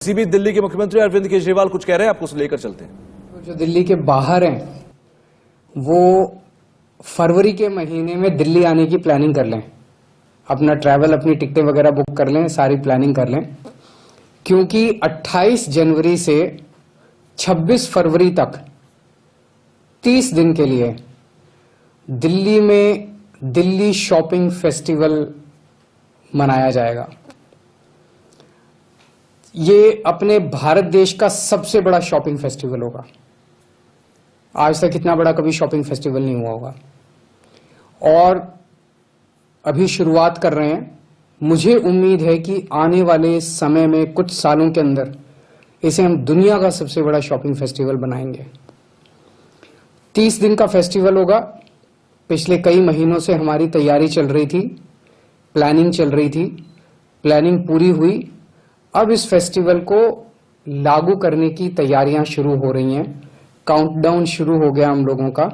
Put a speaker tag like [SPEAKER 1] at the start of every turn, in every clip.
[SPEAKER 1] इसी बीच दिल्ली के मुख्यमंत्री अरविंद केजरीवाल कुछ कह रहे हैं, आपको उसे लेकर चलते हैं।
[SPEAKER 2] जो दिल्ली के बाहर हैं वो फरवरी के महीने में दिल्ली आने की प्लानिंग कर लें, अपना ट्रैवल, अपनी टिकटें वगैरह बुक कर लें, सारी प्लानिंग कर लें, क्योंकि 28 जनवरी से 26 फरवरी तक 30 दिन के लिए दिल्ली में दिल्ली शॉपिंग फेस्टिवल मनाया जाएगा। ये अपने भारत देश का सबसे बड़ा शॉपिंग फेस्टिवल होगा। आज तक इतना बड़ा कभी शॉपिंग फेस्टिवल नहीं हुआ होगा और अभी शुरुआत कर रहे हैं। मुझे उम्मीद है कि आने वाले समय में कुछ सालों के अंदर इसे हम दुनिया का सबसे बड़ा शॉपिंग फेस्टिवल बनाएंगे। 30 दिन का फेस्टिवल होगा। पिछले कई महीनों से हमारी तैयारी चल रही थी, प्लानिंग चल रही थी, प्लानिंग पूरी हुई। अब इस फेस्टिवल को लागू करने की तैयारियां शुरू हो रही हैं। काउंटडाउन शुरू हो गया हम लोगों का।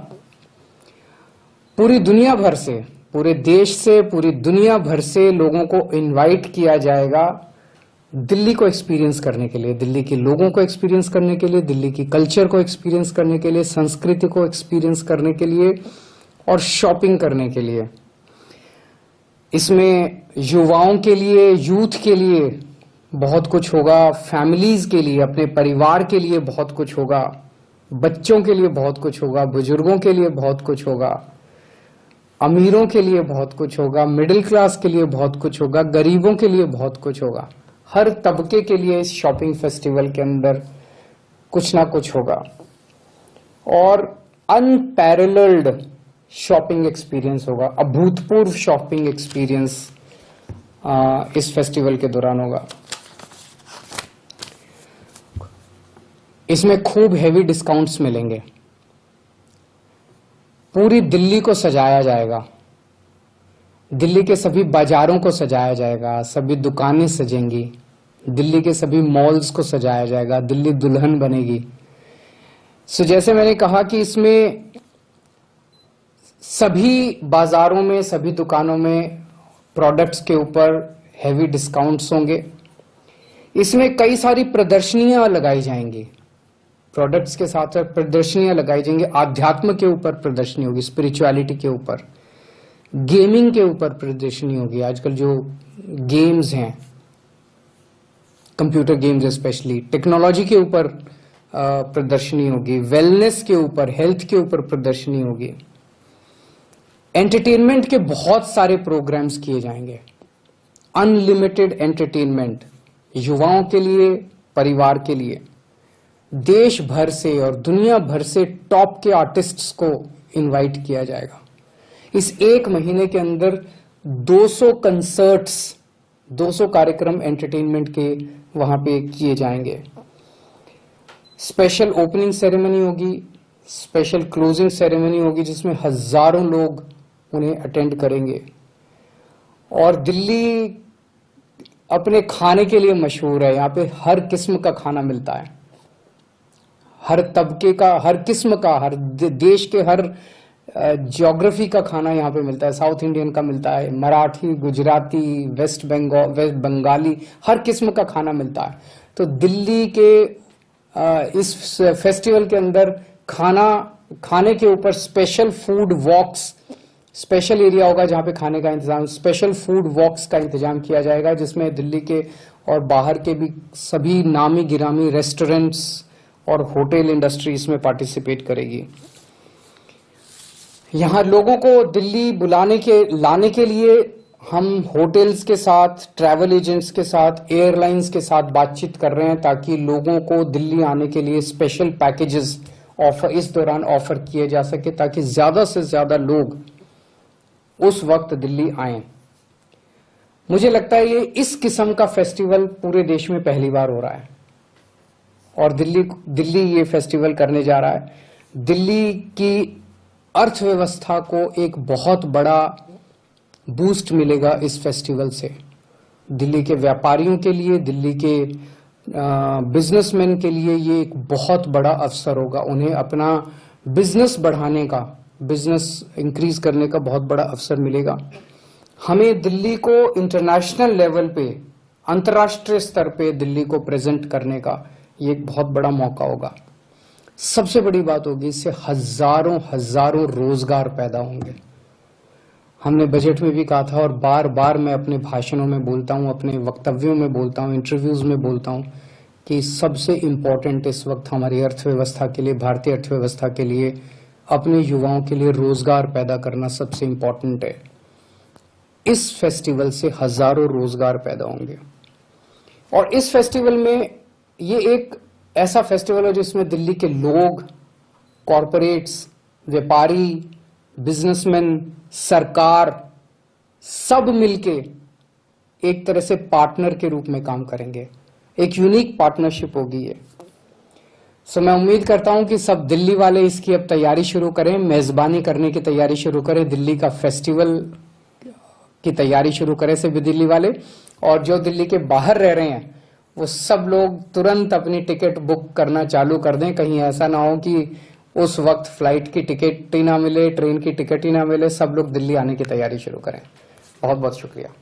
[SPEAKER 2] पूरी दुनिया भर से, पूरे देश से, पूरी दुनिया भर से लोगों को इनवाइट किया जाएगा दिल्ली को एक्सपीरियंस करने के लिए, दिल्ली के लोगों को एक्सपीरियंस करने के लिए, दिल्ली की कल्चर को एक्सपीरियंस करने के लिए, संस्कृति को एक्सपीरियंस करने के लिए और शॉपिंग करने के लिए। इसमें युवाओं के लिए, यूथ के लिए बहुत कुछ होगा, फैमिलीज के लिए, अपने परिवार के लिए बहुत कुछ होगा, बच्चों के लिए बहुत कुछ होगा, बुजुर्गों के लिए बहुत कुछ होगा, अमीरों के लिए बहुत कुछ होगा, मिडिल क्लास के लिए बहुत कुछ होगा, गरीबों के लिए बहुत कुछ होगा। हर तबके के लिए इस शॉपिंग फेस्टिवल के अंदर कुछ ना कुछ होगा और अनपैरेलल्ड शॉपिंग एक्सपीरियंस होगा। अभूतपूर्व शॉपिंग एक्सपीरियंस इस फेस्टिवल के दौरान होगा। इसमें खूब हेवी डिस्काउंट्स मिलेंगे। पूरी दिल्ली को सजाया जाएगा, दिल्ली के सभी बाजारों को सजाया जाएगा, सभी दुकानें सजेंगी, दिल्ली के सभी मॉल्स को सजाया जाएगा, दिल्ली दुल्हन बनेगी। सो जैसे मैंने कहा कि इसमें सभी बाजारों में, सभी दुकानों में प्रोडक्ट्स के ऊपर हेवी डिस्काउंट्स होंगे। इसमें कई सारी प्रदर्शनियां लगाई जाएंगी, प्रोडक्ट्स के साथ साथ प्रदर्शनियां लगाई जाएंगी। आध्यात्म के ऊपर प्रदर्शनी होगी, स्पिरिचुअलिटी के ऊपर, गेमिंग के ऊपर प्रदर्शनी होगी। आजकल जो गेम्स हैं, कंप्यूटर गेम्स स्पेशली, टेक्नोलॉजी के ऊपर प्रदर्शनी होगी, वेलनेस के ऊपर, हेल्थ के ऊपर प्रदर्शनी होगी। एंटरटेनमेंट के बहुत सारे प्रोग्राम्स किए जाएंगे, अनलिमिटेड एंटरटेनमेंट युवाओं के लिए, परिवार के लिए। देश भर से और दुनिया भर से टॉप के आर्टिस्ट्स को इनवाइट किया जाएगा। इस एक महीने के अंदर 200 कंसर्ट्स, 200 कार्यक्रम एंटरटेनमेंट के वहां पे किए जाएंगे। स्पेशल ओपनिंग सेरेमनी होगी, स्पेशल क्लोजिंग सेरेमनी होगी, जिसमें हजारों लोग उन्हें अटेंड करेंगे। और दिल्ली अपने खाने के लिए मशहूर है। यहाँ पे हर किस्म का खाना मिलता है, हर तबके का, हर किस्म का, हर देश के हर ज्योग्राफी का खाना यहाँ पे मिलता है। साउथ इंडियन का मिलता है, मराठी, गुजराती, वेस्ट बंगाली, हर किस्म का खाना मिलता है। तो दिल्ली के इस फेस्टिवल के अंदर खाने के ऊपर स्पेशल फूड वॉक्स, स्पेशल एरिया होगा जहाँ पे खाने का इंतजाम, स्पेशल फूड वॉक्स का इंतजाम किया जाएगा, जिसमें दिल्ली के और बाहर के भी सभी नामी गिरामी रेस्टोरेंट्स और होटल इंडस्ट्री इसमें पार्टिसिपेट करेगी। यहाँ लोगों को दिल्ली लाने के लिए हम होटल्स के साथ, ट्रैवल एजेंट्स के साथ, एयरलाइंस के साथ बातचीत कर रहे हैं, ताकि लोगों को दिल्ली आने के लिए स्पेशल पैकेजेस इस दौरान ऑफर किए जा सके, ताकि ज्यादा से ज्यादा लोग उस वक्त दिल्ली आएं। मुझे लगता है ये इस किस्म का फेस्टिवल पूरे देश में पहली बार हो रहा है और दिल्ली ये फेस्टिवल करने जा रहा है। दिल्ली की अर्थव्यवस्था को एक बहुत बड़ा बूस्ट मिलेगा इस फेस्टिवल से। दिल्ली के व्यापारियों के लिए, दिल्ली के बिजनेसमैन के लिए ये एक बहुत बड़ा अवसर होगा। उन्हें अपना बिजनेस बढ़ाने का, बिजनेस इंक्रीज करने का बहुत बड़ा अवसर मिलेगा। हमें दिल्ली को इंटरनेशनल लेवल पे अंतर्राष्ट्रीय स्तर पे दिल्ली को प्रेजेंट करने का ये एक बहुत बड़ा मौका होगा। सबसे बड़ी बात होगी, इससे हजारों हजारों रोजगार पैदा होंगे। हमने बजट में भी कहा था और बार बार मैं अपने भाषणों में बोलता हूं, अपने वक्तव्यों में बोलता हूं, इंटरव्यूज में बोलता हूं कि सबसे इम्पोर्टेंट इस वक्त हमारी अर्थव्यवस्था के लिए, भारतीय अर्थव्यवस्था के लिए, अपने युवाओं के लिए रोजगार पैदा करना सबसे इम्पोर्टेंट है। इस फेस्टिवल से हजारों रोजगार पैदा होंगे और इस फेस्टिवल में ये एक ऐसा फेस्टिवल है जिसमें दिल्ली के लोग, कॉरपोरेट्स, व्यापारी, बिजनेसमैन, सरकार सब मिलके एक तरह से पार्टनर के रूप में काम करेंगे। एक यूनिक पार्टनरशिप होगी ये। सो मैं उम्मीद करता हूं कि सब दिल्ली वाले इसकी अब तैयारी शुरू करें, मेजबानी करने की तैयारी शुरू करें, दिल्ली का फेस्टिवल की तैयारी शुरू करें सभी दिल्ली वाले। और जो दिल्ली के बाहर रह रहे हैं वो सब लोग तुरंत अपनी टिकट बुक करना चालू कर दें। कहीं ऐसा ना हो कि उस वक्त फ्लाइट की टिकट ही ना मिले, ट्रेन की टिकट ही ना मिले। सब लोग दिल्ली आने की तैयारी शुरू करें। बहुत बहुत शुक्रिया।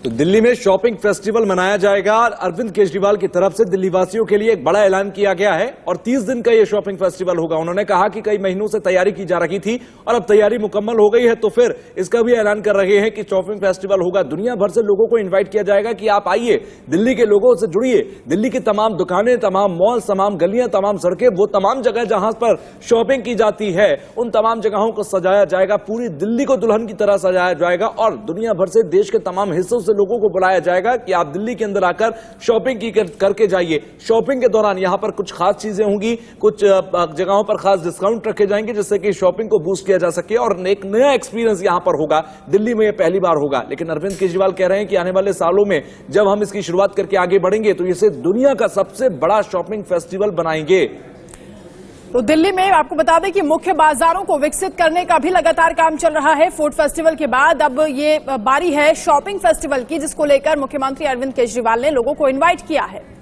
[SPEAKER 1] तो दिल्ली में शॉपिंग फेस्टिवल मनाया जाएगा। अरविंद केजरीवाल की तरफ से दिल्ली वासियों के लिए एक बड़ा ऐलान किया गया है और 30 दिन का यह शॉपिंग फेस्टिवल होगा। उन्होंने कहा कि कई महीनों से तैयारी की जा रही थी और अब तैयारी मुकम्मल हो गई है, तो फिर इसका भी ऐलान कर रहे हैं कि शॉपिंग फेस्टिवल होगा। दुनिया भर से लोगों को इन्वाइट किया जाएगा कि आप आइए, दिल्ली के लोगों से जुड़िए। दिल्ली की तमाम दुकानें, तमाम मॉल, तमाम गलियां, तमाम सड़कें, वो तमाम जगह जहां पर शॉपिंग की जाती है, उन तमाम जगहों को सजाया जाएगा। पूरी दिल्ली को दुल्हन की तरह सजाया जाएगा और दुनिया भर से, देश के तमाम हिस्सों से लोगों को बुलाया जाएगा कि आप दिल्ली के अंदर आकर शॉपिंग करके जाइए। शॉपिंग के दौरान यहां पर कुछ खास चीजें होंगी, कुछ जगहों पर खास डिस्काउंट रखे जाएंगे जिससे कि शॉपिंग को बूस्ट किया जा सके और एक नया एक्सपीरियंस यहां पर होगा। दिल्ली में यह पहली बार होगा। लेकिन अरविंद केजरीवाल कह रहे हैं कि आने वाले सालों में जब हम इसकी शुरुआत करके आगे बढ़ेंगे तो इसे दुनिया का सबसे बड़ा शॉपिंग फेस्टिवल बनाएंगे।
[SPEAKER 3] तो दिल्ली में आपको बता दें कि मुख्य बाजारों को विकसित करने का भी लगातार काम चल रहा है। फूड फेस्टिवल के बाद अब ये बारी है शॉपिंग फेस्टिवल की, जिसको लेकर मुख्यमंत्री अरविंद केजरीवाल ने लोगों को इनवाइट किया है।